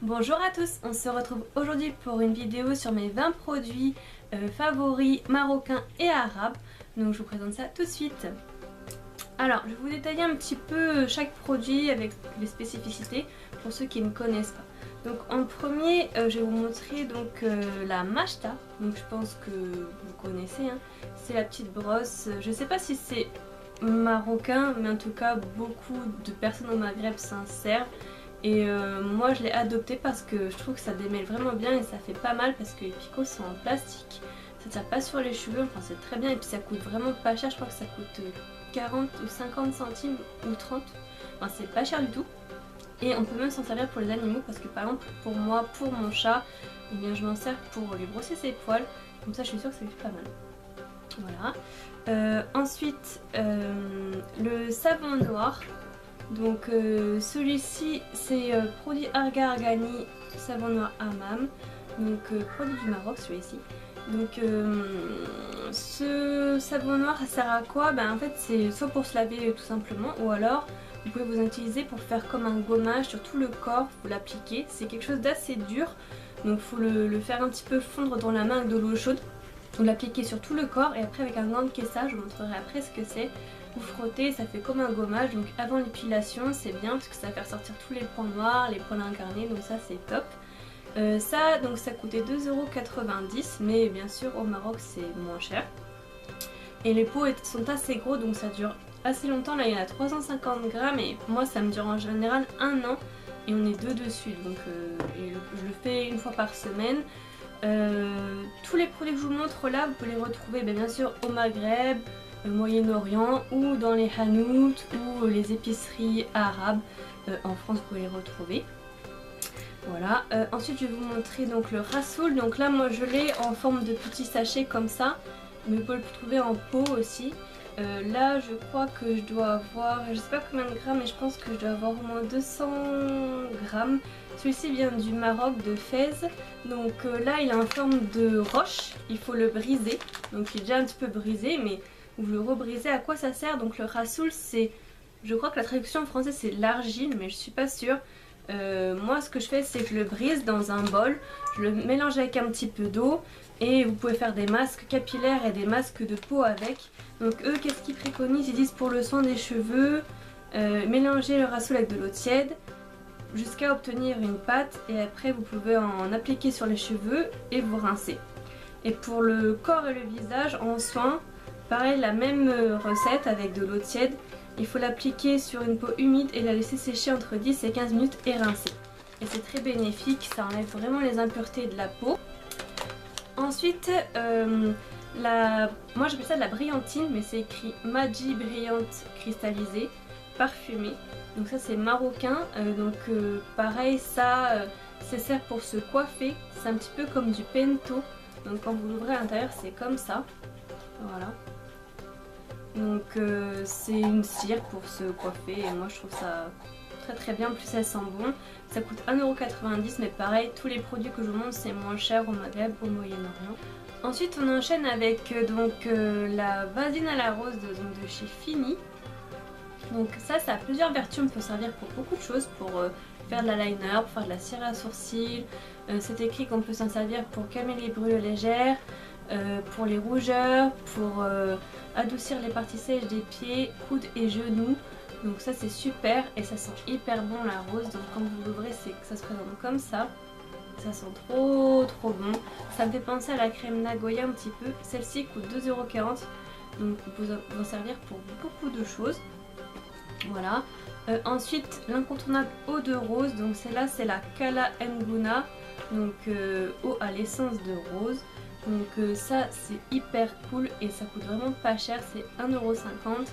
Bonjour à tous, on se retrouve aujourd'hui pour une vidéo sur mes 20 produits favoris marocains et arabes. Donc je vous présente ça tout de suite. Alors je vais vous détailler un petit peu chaque produit avec les spécificités pour ceux qui ne connaissent pas. Donc en premier je vais vous montrer la machta. Donc je pense que vous connaissez, hein. C'est la petite brosse, je ne sais pas si c'est marocain mais en tout cas beaucoup de personnes au Maghreb s'en servent. Et moi je l'ai adopté parce que je trouve que ça démêle vraiment bien et ça fait pas mal parce que les picots sont en plastique. Ça tire pas sur les cheveux, enfin c'est très bien et puis ça coûte vraiment pas cher, je crois que ça coûte 40 ou 50 centimes ou 30. Enfin c'est pas cher du tout. Et on peut même s'en servir pour les animaux parce que par exemple pour moi, pour mon chat, eh bien, je m'en sers pour lui brosser ses poils. Comme ça je suis sûre que ça lui fait pas mal. Voilà. Ensuite le savon noir. Donc celui-ci c'est produit Arga Argani savon noir Hammam, donc produit du Maroc celui-ci. Donc ce savon noir ça sert à quoi? En fait c'est soit pour se laver tout simplement, ou alors vous pouvez vous en utiliser pour faire comme un gommage sur tout le corps, vous l'appliquez. C'est quelque chose d'assez dur, donc il faut le faire un petit peu fondre dans la main avec de l'eau chaude. Vous l'appliquez sur tout le corps et après avec un gant de caissage, je vous montrerai après ce que c'est. Vous frottez, ça fait comme un gommage, donc avant l'épilation c'est bien parce que ça va faire sortir tous les points noirs, les points incarnés, donc ça c'est top. Ça coûtait 2,90 €, mais bien sûr au Maroc c'est moins cher. Et les pots sont assez gros donc ça dure assez longtemps, là il y en a 350 grammes et moi ça me dure en général 1 an et on est deux dessus, donc je le fais une fois par semaine. Tous les produits que je vous montre là vous pouvez les retrouver bien sûr au Maghreb, Moyen-Orient ou dans les hanouts ou les épiceries arabes. En France vous pouvez les retrouver. Voilà. Ensuite je vais vous montrer donc le rassoul. Donc là moi je l'ai en forme de petit sachet comme ça, mais vous pouvez le trouver en pot aussi. Là je crois que je dois avoir, je sais pas combien de grammes, mais je pense que je dois avoir au moins 200 grammes. Celui-ci vient du Maroc, de Fès. Donc là il est en forme de roche, il faut le briser. Donc il est déjà un petit peu brisé, mais vous le rebrisez. À quoi ça sert? Donc le rassoul c'est, je crois que la traduction en français c'est l'argile, mais je suis pas sûre. Moi ce que je fais c'est que je le brise dans un bol, je le mélange avec un petit peu d'eau et vous pouvez faire des masques capillaires et des masques de peau avec. Donc eux qu'est-ce qu'ils préconisent? Ils disent pour le soin des cheveux, mélanger le rassoul avec de l'eau tiède jusqu'à obtenir une pâte et après vous pouvez en appliquer sur les cheveux et vous rincer. Et pour le corps et le visage en soin, pareil la même recette avec de l'eau tiède. Il faut l'appliquer sur une peau humide et la laisser sécher entre 10 et 15 minutes et rincer. Et c'est très bénéfique, ça enlève vraiment les impuretés de la peau. Ensuite, moi j'appelle ça de la brillantine, mais c'est écrit Magi brillante cristallisée, parfumée. Donc ça c'est marocain, pareil ça sert pour se coiffer, c'est un petit peu comme du pento. Donc quand vous l'ouvrez à l'intérieur c'est comme ça, voilà. Donc c'est une cire pour se coiffer et moi je trouve ça très très bien, en plus elle sent bon. Ça coûte 1,90 €, mais pareil tous les produits que je vous montre c'est moins cher au Maghreb, au Moyen-Orient. Ensuite on enchaîne avec la vaseline à la rose de chez Fini. Donc ça a plusieurs vertus, on peut servir pour beaucoup de choses, pour faire de l'eyeliner, pour faire de la cire à sourcils. C'est écrit qu'on peut s'en servir pour calmer les brûles légères, pour les rougeurs, pour adoucir les parties sèches des pieds, coudes et genoux. Donc ça c'est super et ça sent hyper bon la rose. Donc quand vous l'ouvrez ça se présente comme ça. Ça sent trop bon. Ça me fait penser à la crème Nagoya un petit peu. Celle-ci coûte 2,40 €. Donc vous pouvez en servir pour beaucoup de choses. Voilà. Ensuite l'incontournable eau de rose. Donc celle-là c'est la Kala Nguna. Donc eau à l'essence de rose. Donc ça c'est hyper cool et ça coûte vraiment pas cher, c'est 1,50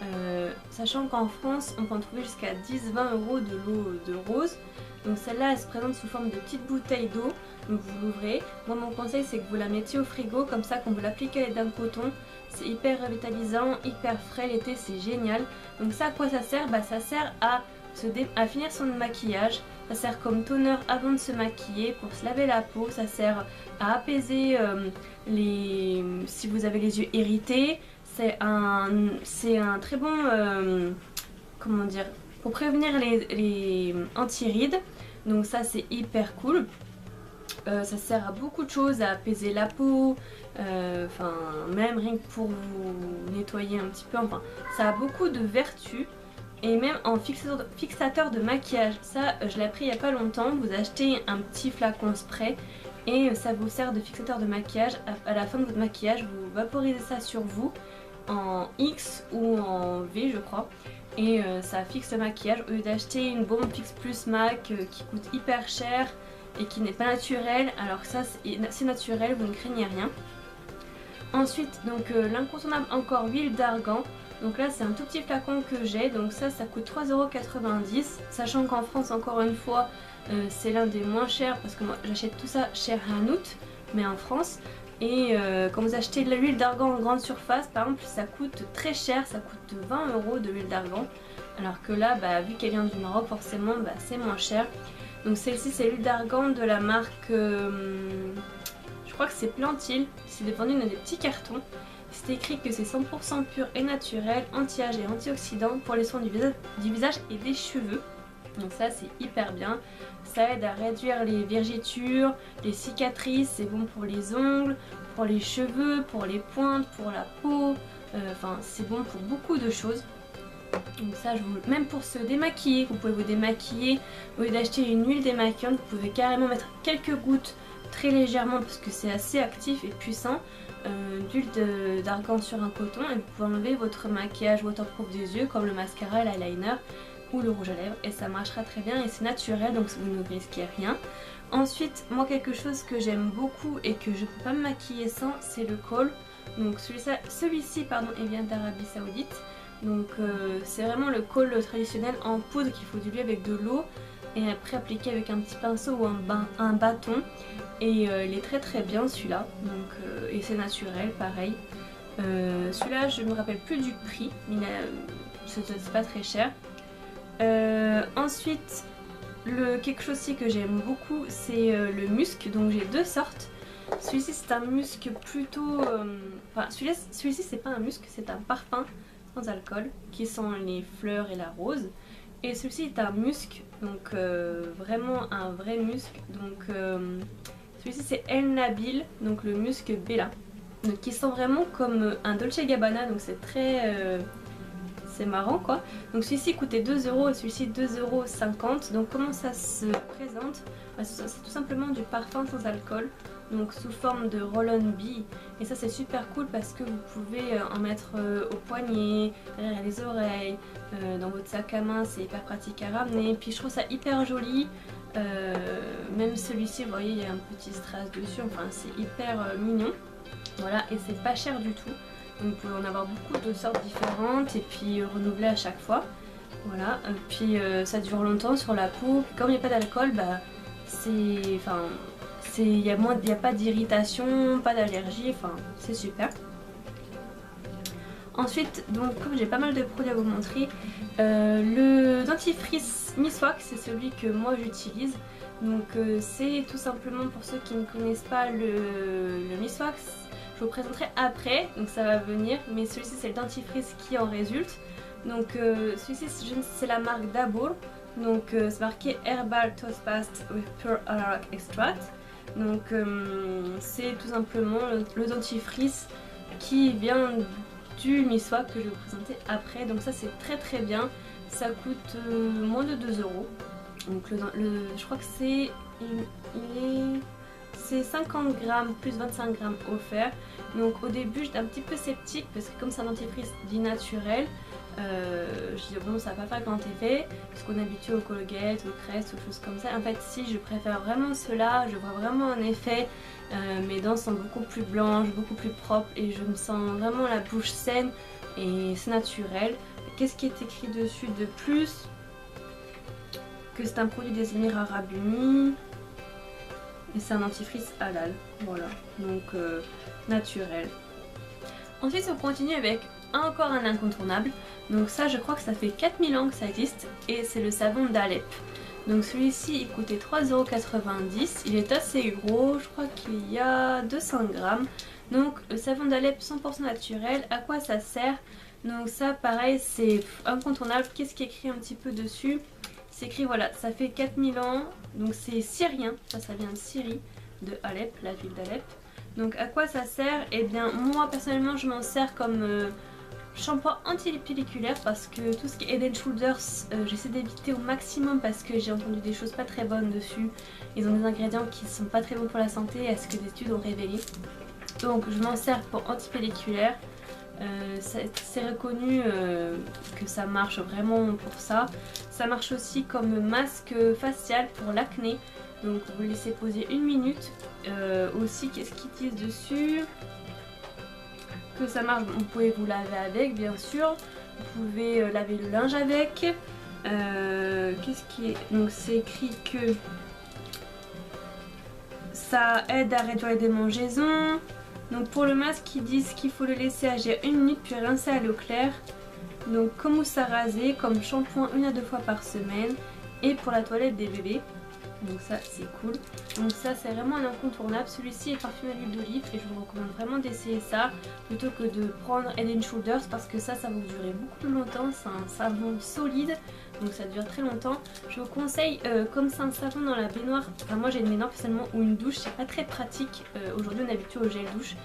€. Sachant qu'en France on peut en trouver jusqu'à 10-20 € de l'eau de rose. Donc celle-là elle se présente sous forme de petite bouteille d'eau. Donc vous l'ouvrez. Moi mon conseil c'est que vous la mettiez au frigo, comme ça quand vous l'appliquez à l'aide d'un coton, c'est hyper revitalisant, hyper frais l'été, c'est génial. Donc ça à quoi ça sert? Ça sert à finir son maquillage. Ça sert comme toner avant de se maquiller, pour se laver la peau. Ça sert à apaiser si vous avez les yeux irrités. C'est un très bon comment dire, pour prévenir les anti-rides. Donc ça c'est hyper cool. Ça sert à beaucoup de choses, à apaiser la peau, enfin même rien que pour vous nettoyer un petit peu, enfin ça a beaucoup de vertus. Et même en fixateur de maquillage, ça je l'ai appris il n'y a pas longtemps, vous achetez un petit flacon spray et ça vous sert de fixateur de maquillage. À la fin de votre maquillage, vous vaporisez ça sur vous en X ou en V je crois. Et ça fixe le maquillage au lieu d'acheter une bombe Fix Plus MAC qui coûte hyper cher et qui n'est pas naturelle, alors que ça c'est naturel, vous ne craignez rien. Ensuite donc l'incontournable encore, huile d'argan. Donc là c'est un tout petit flacon que j'ai, donc ça coûte 3,90 €, sachant qu'en France encore une fois c'est l'un des moins chers parce que moi j'achète tout ça chez Hanout, mais en France. Et quand vous achetez de l'huile d'argan en grande surface par exemple, ça coûte très cher, ça coûte 20 € de l'huile d'argan, alors que là vu qu'elle vient du Maroc forcément c'est moins cher. Donc celle-ci c'est l'huile d'argan de la marque, je crois que c'est Plantil, c'est vendu dans des petits cartons. C'est écrit que c'est 100% pur et naturel, anti-âge et antioxydant pour les soins du visage et des cheveux. Donc ça c'est hyper bien, ça aide à réduire les vergetures, les cicatrices, c'est bon pour les ongles, pour les cheveux, pour les pointes, pour la peau, enfin c'est bon pour beaucoup de choses. Donc ça même pour se démaquiller, vous pouvez vous démaquiller, au lieu d'acheter une huile démaquillante, vous pouvez carrément mettre quelques gouttes très légèrement parce que c'est assez actif et puissant, d'huile d'argan sur un coton, et vous pouvez enlever votre maquillage waterproof des yeux comme le mascara, l'eyeliner ou le rouge à lèvres, et ça marchera très bien et c'est naturel, donc vous ne risquez rien. Ensuite moi quelque chose que j'aime beaucoup et que je ne peux pas me maquiller sans, c'est le kohl. Donc celui-ci il vient d'Arabie Saoudite. Donc c'est vraiment le kohl traditionnel en poudre qu'il faut diluer avec de l'eau et après appliquer avec un petit pinceau ou un bâton. Et il est très très bien celui-là, et c'est naturel pareil. Celui-là je ne me rappelle plus du prix, mais c'est pas très cher. Ensuite quelque chose aussi que j'aime beaucoup, c'est le musc. Donc j'ai deux sortes. Celui-ci c'est un musc plutôt, enfin celui-ci c'est pas un musc, c'est un parfum sans alcool qui sent les fleurs et la rose. Et celui-ci est un musc, donc vraiment un vrai musc. Donc celui-ci c'est El Nabil, donc le musc Bella, donc qui sent vraiment comme un Dolce Gabbana, donc c'est très c'est marrant quoi. Donc celui-ci coûtait 2 € et celui-ci 2,50 €. Donc comment ça se présente? C'est tout simplement du parfum sans alcool, donc sous forme de roll-on bee. Et ça c'est super cool parce que vous pouvez en mettre au poignet, derrière les oreilles, dans votre sac à main, c'est hyper pratique à ramener. Puis je trouve ça hyper joli. Même celui-ci, vous voyez, il y a un petit strass dessus, enfin c'est hyper mignon. Voilà, et c'est pas cher du tout. Donc vous pouvez en avoir beaucoup de sortes différentes et puis renouveler à chaque fois. Voilà, puis ça dure longtemps sur la peau. Puis comme il n'y a pas d'alcool, il n'y a pas d'irritation, pas d'allergie, enfin c'est super. Ensuite, donc comme j'ai pas mal de produits à vous montrer, le dentifrice Miswak, c'est celui que moi j'utilise. Donc c'est tout simplement, pour ceux qui ne connaissent pas le Miswak, je vous présenterai après, donc ça va venir, mais celui-ci c'est le dentifrice qui en résulte. Donc celui-ci c'est la marque Dabur, donc c'est marqué Herbal Toothpaste with Pure Arak Extract. Donc c'est tout simplement le dentifrice qui vient du Miswak que je vais vous présenter après. Donc ça c'est très très bien, ça coûte moins de 2 €. Donc je crois que c'est 50 grammes plus 25 grammes offert. Donc au début j'étais un petit peu sceptique parce que comme c'est un dentifrice dit naturel, je dis bon ça va pas faire grand effet parce qu'on est habitué aux Colgate, aux Crest, aux choses comme ça. En fait si, je préfère vraiment cela, je vois vraiment un effet, mes dents sont beaucoup plus blanches, beaucoup plus propres et je me sens vraiment la bouche saine et c'est naturel. Qu'est-ce qui est écrit dessus de plus? Que c'est un produit des Émirats Arabes Unis et c'est un dentifrice halal, voilà, donc naturel. Ensuite on continue avec encore un incontournable, donc ça je crois que ça fait 4000 ans que ça existe et c'est le savon d'Alep. Donc celui-ci il coûtait 3,90 €, il est assez gros, je crois qu'il y a 200 grammes. Donc le savon d'Alep 100% naturel, à quoi ça sert? Donc ça pareil c'est incontournable. Qu'est-ce qui est écrit un petit peu dessus? C'est écrit voilà, ça fait 4000 ans, donc c'est syrien, ça vient de Syrie, de Alep, la ville d'Alep. Donc à quoi ça sert? Eh bien moi personnellement je m'en sers comme shampoing anti-pelliculaire parce que tout ce qui est Head & Shoulders j'essaie d'éviter au maximum parce que j'ai entendu des choses pas très bonnes dessus. Ils ont des ingrédients qui sont pas très bons pour la santé, à ce que les études ont révélé. Donc je m'en sers pour anti-pelliculaire. C'est reconnu que ça marche vraiment pour ça. Ça marche aussi comme masque facial pour l'acné. Donc vous le laissez poser 1 minute. Aussi qu'est-ce qu'ils disent dessus? Que ça marche, vous pouvez vous laver avec bien sûr. Vous pouvez laver le linge avec. Qu'est-ce qui est... Donc c'est écrit que ça aide à réduire les démangeaisons. Donc pour le masque ils disent qu'il faut le laisser agir 1 minute puis rincer à l'eau claire. Donc comme mousse à raser, comme shampoing 1 à 2 fois par semaine. Et pour la toilette des bébés. Donc ça c'est cool. Donc ça c'est vraiment un incontournable. Celui-ci est parfumé à l'huile d'olive et je vous recommande vraiment d'essayer ça plutôt que de prendre Head & Shoulders parce que ça va vous durer beaucoup plus longtemps. C'est un savon solide donc ça dure très longtemps. Je vous conseille comme c'est un savon dans la baignoire, enfin moi j'ai une baignoire personnellement ou une douche, c'est pas très pratique. Aujourd'hui on est habitué au gel douche.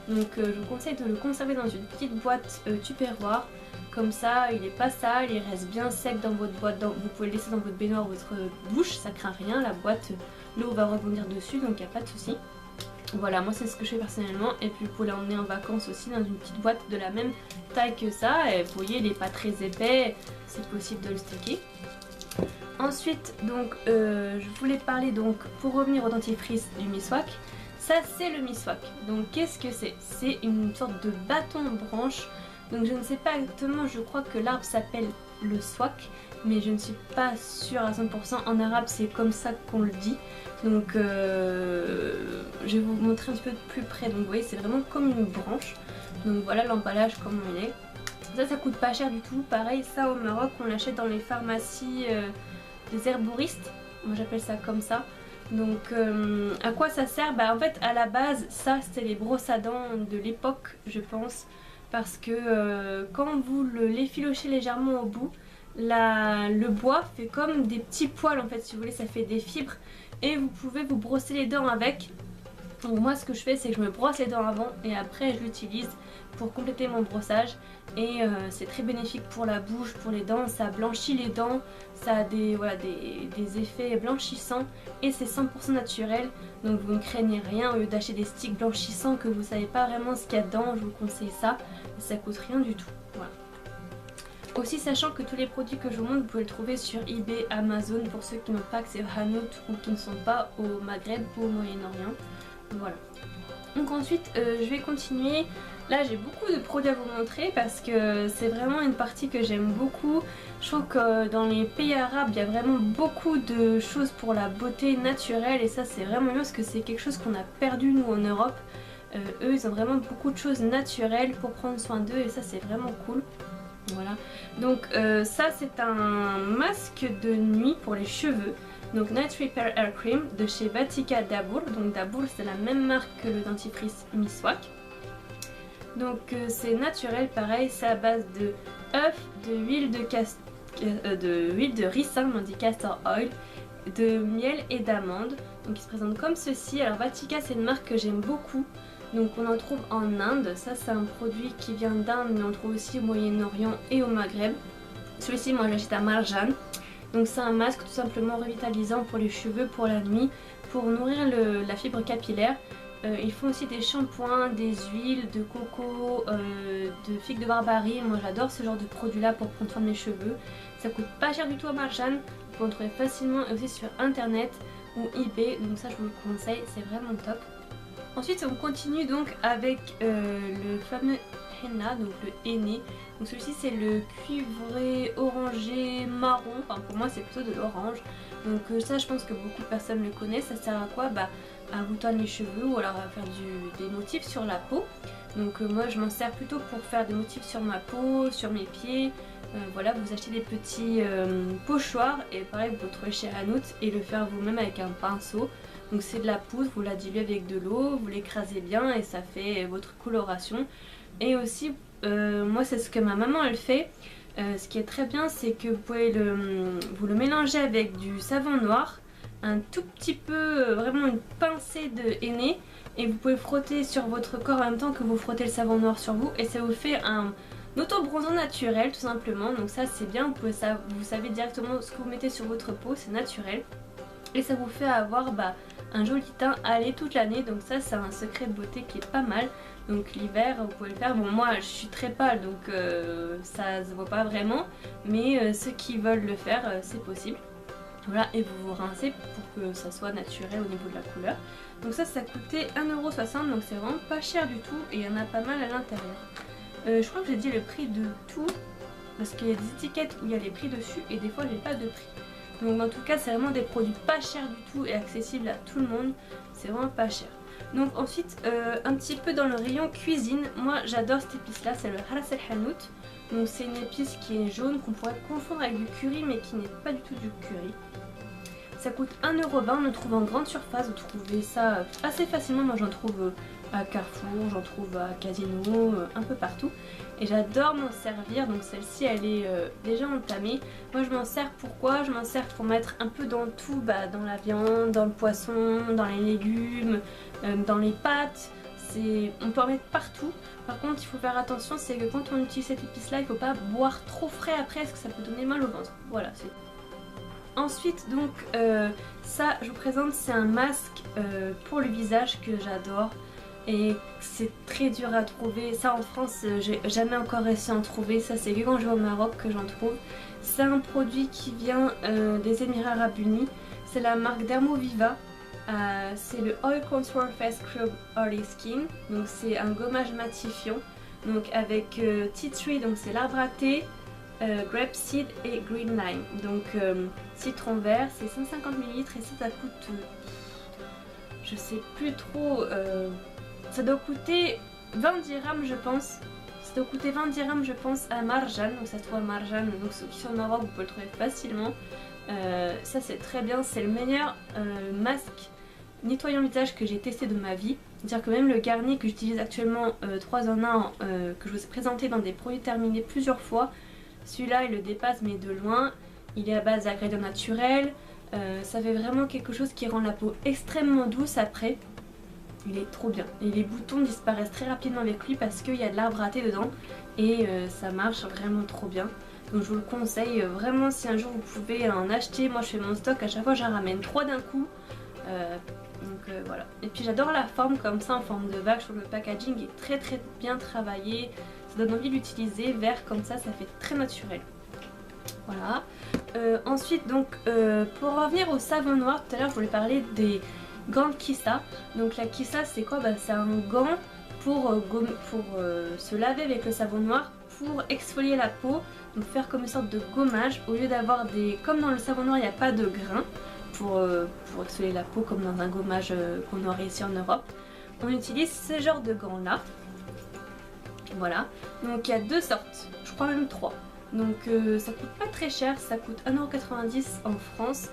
Donc je vous conseille de le conserver dans une petite boîte tupperware. Comme ça il est pas sale, il reste bien sec dans votre boîte, vous pouvez le laisser dans votre baignoire ou votre douche, ça craint rien, la boîte, l'eau va rebondir dessus donc il n'y a pas de souci. Voilà, moi c'est ce que je fais personnellement et puis vous pouvez l'emmener en vacances aussi dans une petite boîte de la même taille que ça et vous voyez il n'est pas très épais, c'est possible de le stocker. Ensuite donc je voulais parler donc pour revenir au dentifrice du Miswak. Ça c'est le Miswak, donc qu'est-ce que c'est? C'est une sorte de bâton branche. Donc je ne sais pas exactement, je crois que l'arbre s'appelle le swak, mais je ne suis pas sûre à 100%. En arabe c'est comme ça qu'on le dit. Donc je vais vous montrer un petit peu de plus près. Donc vous voyez c'est vraiment comme une branche. Donc voilà l'emballage comme il est. Ça coûte pas cher du tout. Pareil ça au Maroc on l'achète dans les pharmacies des herbouristes. Moi j'appelle ça comme ça. Donc à quoi ça sert? Bah en fait à la base ça c'était les brosses à dents de l'époque je pense. Parce que quand vous l'effilochez légèrement au bout, le bois fait comme des petits poils en fait si vous voulez, ça fait des fibres et vous pouvez vous brosser les dents avec. Donc moi ce que je fais c'est que je me brosse les dents avant et après je l'utilise pour compléter mon brossage et c'est très bénéfique pour la bouche, pour les dents, ça blanchit les dents, ça a des effets blanchissants et c'est 100% naturel donc vous ne craignez rien au lieu d'acheter des sticks blanchissants que vous savez pas vraiment ce qu'il y a dedans, je vous conseille ça, ça coûte rien du tout. Voilà. Aussi sachant que tous les produits que je vous montre vous pouvez le trouver sur eBay, Amazon pour ceux qui n'ont pas accès au Hanout ou qui ne sont pas au Maghreb ou au Moyen-Orient. Voilà. Donc ensuite je vais continuer. Là j'ai beaucoup de produits à vous montrer parce que c'est vraiment une partie que j'aime beaucoup. Je trouve que dans les pays arabes il y a vraiment beaucoup de choses pour la beauté naturelle et ça c'est vraiment bien parce que c'est quelque chose qu'on a perdu nous en Europe. Eux ils ont vraiment beaucoup de choses naturelles pour prendre soin d'eux et ça c'est vraiment cool. Voilà. Donc ça c'est un masque de nuit pour les cheveux. Donc Night Repair Hair Cream de chez Batika Dabour. Donc Dabour c'est la même marque que le dentifrice Miswak. Donc c'est naturel, pareil, c'est à base de œufs, d'huile de ricin, on dit castor oil, de miel et d'amande. Donc il se présente comme ceci. Alors Batika c'est une marque que j'aime beaucoup. Donc on en trouve en Inde, ça c'est un produit qui vient d'Inde mais on le trouve aussi au Moyen-Orient et au Maghreb. Celui-ci moi j'achète à Marjan. Donc c'est un masque tout simplement revitalisant pour les cheveux, pour la nuit, pour nourrir la fibre capillaire. Ils font aussi des shampoings, des huiles de coco, de figues de Barbarie. Moi j'adore ce genre de produit là pour prendre soin de mes cheveux. Ça coûte pas cher du tout à Marjan, vous pouvez en trouver facilement et aussi sur internet ou eBay. Donc ça je vous le conseille, c'est vraiment top. Ensuite on continue donc avec le fameux henna, donc le henné. Donc celui-ci c'est le cuivré orangé marron, enfin pour moi c'est plutôt de l'orange. Donc ça je pense que beaucoup de personnes le connaissent. Ça sert à quoi? Bah à vous teindre les cheveux ou alors à faire des motifs sur la peau. Donc moi je m'en sers plutôt pour faire des motifs sur ma peau, sur mes pieds. Voilà, vous achetez des petits pochoirs et pareil vous pouvez le trouver chez Hanout et le faire vous-même avec un pinceau. Donc c'est de la poudre, vous la diluez avec de l'eau, vous l'écrasez bien et ça fait votre coloration. Et aussi moi c'est ce que ma maman elle fait. Ce qui est très bien, c'est que vous pouvez vous le mélanger avec du savon noir, un tout petit peu, vraiment une pincée de henné, et vous pouvez frotter sur votre corps en même temps que vous frottez le savon noir sur vous, et ça vous fait un auto-bronzant naturel tout simplement. Donc ça c'est bien, vous savez directement ce que vous mettez sur votre peau, c'est naturel, et ça vous fait avoir un joli teint allé toute l'année. Donc ça c'est un secret de beauté qui est pas mal. Donc l'hiver vous pouvez le faire. Bon moi je suis très pâle donc ça se voit pas vraiment, mais ceux qui veulent le faire c'est possible. Voilà, et vous vous rincez pour que ça soit naturel au niveau de la couleur. Donc ça coûtait 1,60 €, donc c'est vraiment pas cher du tout et il y en a pas mal à l'intérieur. Je crois que j'ai dit le prix de tout parce qu'il y a des étiquettes où il y a les prix dessus et des fois j'ai pas de prix. Donc en tout cas c'est vraiment des produits pas chers du tout et accessibles à tout le monde, c'est vraiment pas cher. Donc ensuite un petit peu dans le rayon cuisine, moi j'adore cette épice là, c'est le Haras el Hanout. Donc c'est une épice qui est jaune qu'on pourrait confondre avec du curry mais qui n'est pas du tout du curry. Ça coûte 1,20 €, on le trouve en grande surface, vous trouvez ça assez facilement, moi j'en trouve à Carrefour, j'en trouve à Casino, un peu partout. Et j'adore m'en servir, donc celle-ci elle est déjà entamée. Moi je m'en sers pourquoi? Je m'en sers pour mettre un peu dans tout, dans la viande, dans le poisson, dans les légumes, dans les pâtes. On peut en mettre partout. Par contre il faut faire attention, c'est que quand on utilise cette épice là, il ne faut pas boire trop frais après parce que ça peut donner mal au ventre. Voilà, c'est... Ensuite donc ça je vous présente, c'est un masque pour le visage que j'adore. Et c'est très dur à trouver, ça en France j'ai jamais encore réussi à en trouver, ça c'est que quand je vais au Maroc que j'en trouve. C'est un produit qui vient des Émirats Arabes Unis, c'est la marque Dermoviva, c'est le Oil Contour Face Scrub Oily Skin, donc c'est un gommage matifiant, donc avec tea tree, donc c'est l'arbre à thé, grape seed et green lime, donc citron vert, c'est 150 ml et ça coûte, je sais plus trop... ça doit coûter 20 dirhams je pense. Ça doit coûter 20 dirhams je pense à Marjan. Donc ça se trouve à Marjan. Donc ceux qui sont au Maroc vous pouvez le trouver facilement. Ça c'est très bien. C'est le meilleur masque nettoyant visage que j'ai testé de ma vie. C'est-à-dire que même le Garnier que j'utilise actuellement 3 en 1 que je vous ai présenté dans des produits terminés plusieurs fois. Celui-là il le dépasse mais de loin. Il est à base d'ingrédients naturels. Ça fait vraiment quelque chose qui rend la peau extrêmement douce après. Il est trop bien et les boutons disparaissent très rapidement avec lui parce qu'il y a de l'arbre à thé dedans et ça marche vraiment trop bien. Donc je vous le conseille vraiment si un jour vous pouvez en acheter. Moi je fais mon stock, à chaque fois j'en ramène 3 d'un coup. Voilà. Et puis j'adore la forme comme ça en forme de vague, je trouve que le packaging est très bien travaillé. Ça donne envie d'utiliser, vert comme ça fait très naturel. Voilà. Ensuite donc pour revenir au savon noir, tout à l'heure je voulais parler des gants de Kissa. Donc la Kissa c'est quoi? C'est un gant pour se laver avec le savon noir, pour exfolier la peau, donc faire comme une sorte de gommage au lieu d'avoir des... Comme dans le savon noir il n'y a pas de grains pour exfolier la peau comme dans un gommage qu'on aurait ici en Europe. On utilise ce genre de gants là. Voilà. Donc il y a 2 sortes, je crois même 3. Donc ça coûte pas très cher, ça coûte 1,90 € en France.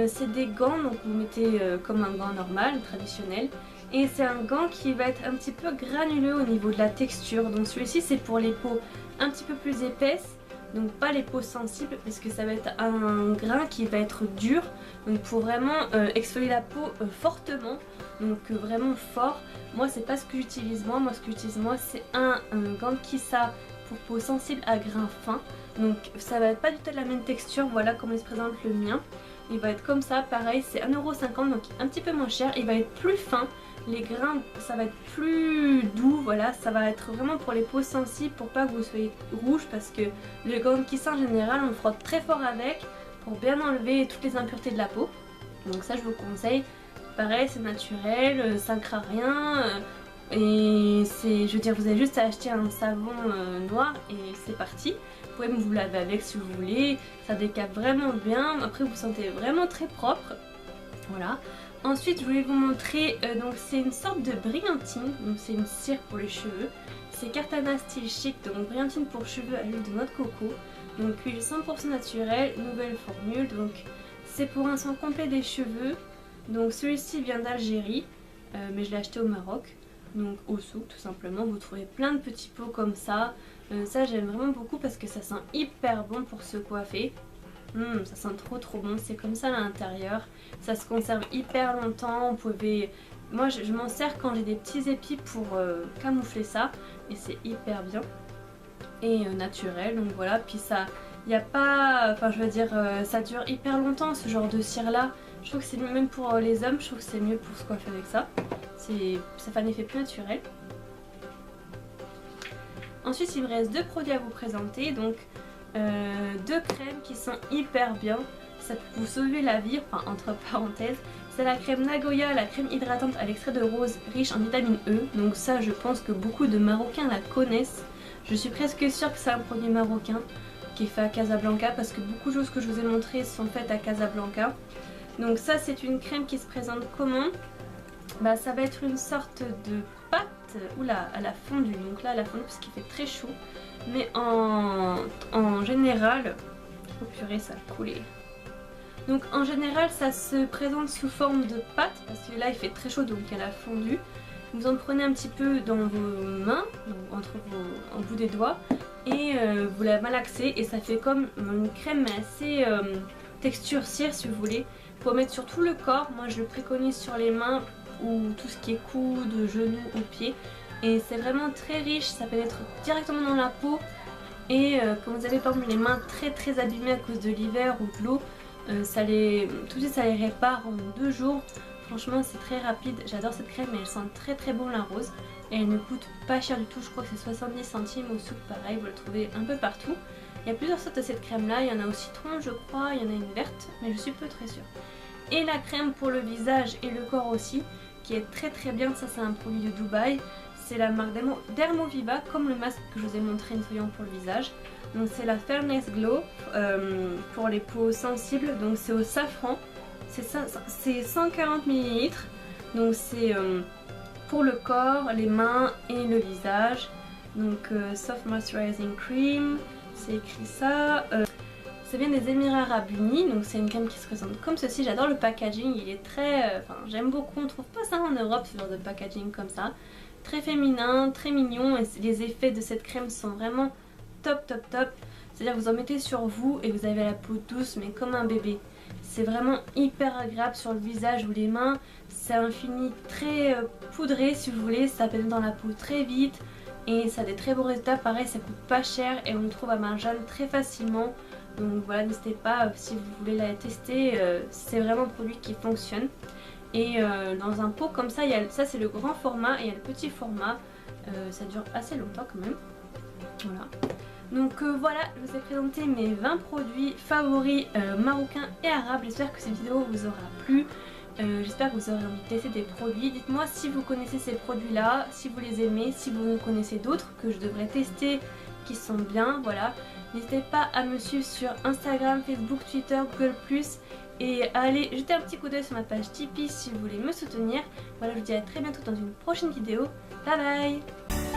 C'est des gants, donc vous mettez comme un gant normal, traditionnel. Et c'est un gant qui va être un petit peu granuleux au niveau de la texture. Donc celui-ci c'est pour les peaux un petit peu plus épaisses. Donc pas les peaux sensibles parce que ça va être un grain qui va être dur. Donc pour vraiment exfolier la peau fortement. Donc vraiment fort. Moi c'est pas ce que j'utilise moi. Moi ce que j'utilise moi c'est un gant de Kissa pour peau sensible à grains fins. Donc ça va être pas du tout de la même texture. Voilà comment il se présente le mien. Il va être comme ça, pareil, c'est 1,50 € donc un petit peu moins cher. Il va être plus fin, les grains ça va être plus doux, voilà. Ça va être vraiment pour les peaux sensibles, pour pas que vous soyez rouge. Parce que le gant de Kissa en général on frotte très fort avec pour bien enlever toutes les impuretés de la peau. Donc ça je vous conseille. Pareil c'est naturel, ça ne craint rien. Et c'est, je veux dire, vous avez juste à acheter un savon noir et c'est parti. Vous pouvez vous laver avec si vous voulez, ça décape vraiment bien. Après vous vous sentez vraiment très propre. Voilà. Ensuite je voulais vous montrer, donc c'est une sorte de brillantine, donc c'est une cire pour les cheveux. C'est Cartana Style Chic, donc brillantine pour cheveux à l'huile de noix de coco. Donc huile 100% naturelle, nouvelle formule, donc c'est pour un soin complet des cheveux. Donc celui-ci vient d'Algérie, mais je l'ai acheté au Maroc. donc au souk tout simplement. Vous trouvez plein de petits pots comme ça. Ça j'aime vraiment beaucoup parce que ça sent hyper bon pour se coiffer. Ça sent trop bon, c'est comme ça à l'intérieur. Ça se conserve hyper longtemps. Vous pouvez... Moi je m'en sers quand j'ai des petits épis pour camoufler ça. Et c'est hyper bien. Et naturel, donc voilà. Puis ça, il n'y a pas... Enfin je veux dire, ça dure hyper longtemps ce genre de cire là. Je trouve que c'est mieux, même pour les hommes, je trouve que c'est mieux pour se coiffer avec ça. Ça fait un effet plus naturel. Ensuite il me reste 2 produits à vous présenter. Donc 2 crèmes qui sont hyper bien. Ça peut vous sauver la vie, enfin entre parenthèses. C'est la crème Nagoya, la crème hydratante à l'extrait de rose riche en vitamine E. Donc ça je pense que beaucoup de Marocains la connaissent. Je suis presque sûre que c'est un produit marocain qui est fait à Casablanca parce que beaucoup de choses que je vous ai montrées sont faites à Casablanca. Donc ça c'est une crème qui se présente comment? Bah ça va être une sorte de pâte, oula, à la fondue. Donc là à la fondue parce qu'il fait très chaud. Mais en général, oh purée ça a coulé. Donc en général ça se présente sous forme de pâte parce que là il fait très chaud donc il y a la fondue. Vous en prenez un petit peu dans vos mains, donc en bout des doigts, et vous la malaxez et ça fait comme une crème assez texture cire si vous voulez. Pour mettre sur tout le corps, moi je le préconise sur les mains ou tout ce qui est coude, genoux ou pieds. Et c'est vraiment très riche, ça pénètre directement dans la peau. Et quand vous avez par exemple les mains très abîmées à cause de l'hiver ou de l'eau, tout de suite ça les répare en 2 jours. Franchement c'est très rapide, j'adore cette crème et elle sent très bon la rose. Et elle ne coûte pas cher du tout, je crois que c'est 70 centimes au souk, pareil, vous la trouvez un peu partout. Il y a plusieurs sortes de cette crème là, il y en a au citron je crois, il y en a une verte, mais je suis peu très sûre. Et la crème pour le visage et le corps aussi, qui est très bien, ça c'est un produit de Dubaï. C'est la marque Dermoviva, comme le masque que je vous ai montré nettoyant pour le visage. Donc c'est la Fairness Glow pour les peaux sensibles, donc c'est au safran. C'est 140 ml, donc c'est pour le corps, les mains et le visage. Donc Soft Moisturizing Cream, c'est écrit ça. Ça vient des Émirats Arabes Unis, donc c'est une crème qui se présente comme ceci. J'adore le packaging, il est très... Enfin j'aime beaucoup, on trouve pas ça en Europe ce genre de packaging comme ça. Très féminin, très mignon et les effets de cette crème sont vraiment top. C'est-à-dire vous en mettez sur vous et vous avez la peau douce mais comme un bébé. C'est vraiment hyper agréable sur le visage ou les mains. C'est un fini très poudré si vous voulez, ça pénètre dans la peau très vite. Et ça a des très beaux résultats, pareil ça coûte pas cher et on le trouve à Marjane très facilement. Donc voilà, n'hésitez pas si vous voulez la tester, c'est vraiment un produit qui fonctionne. Et dans un pot comme ça, ça c'est le grand format et il y a le petit format, ça dure assez longtemps quand même. Voilà. Donc voilà, je vous ai présenté mes 20 produits favoris marocains et arabes. J'espère que cette vidéo vous aura plu. J'espère que vous aurez envie de tester des produits. Dites-moi si vous connaissez ces produits là, si vous les aimez, si vous en connaissez d'autres que je devrais tester qui sont bien, voilà. N'hésitez pas à me suivre sur Instagram, Facebook, Twitter, Google+, et à aller jeter un petit coup d'œil sur ma page Tipeee si vous voulez me soutenir. Voilà, je vous dis à très bientôt dans une prochaine vidéo. Bye bye.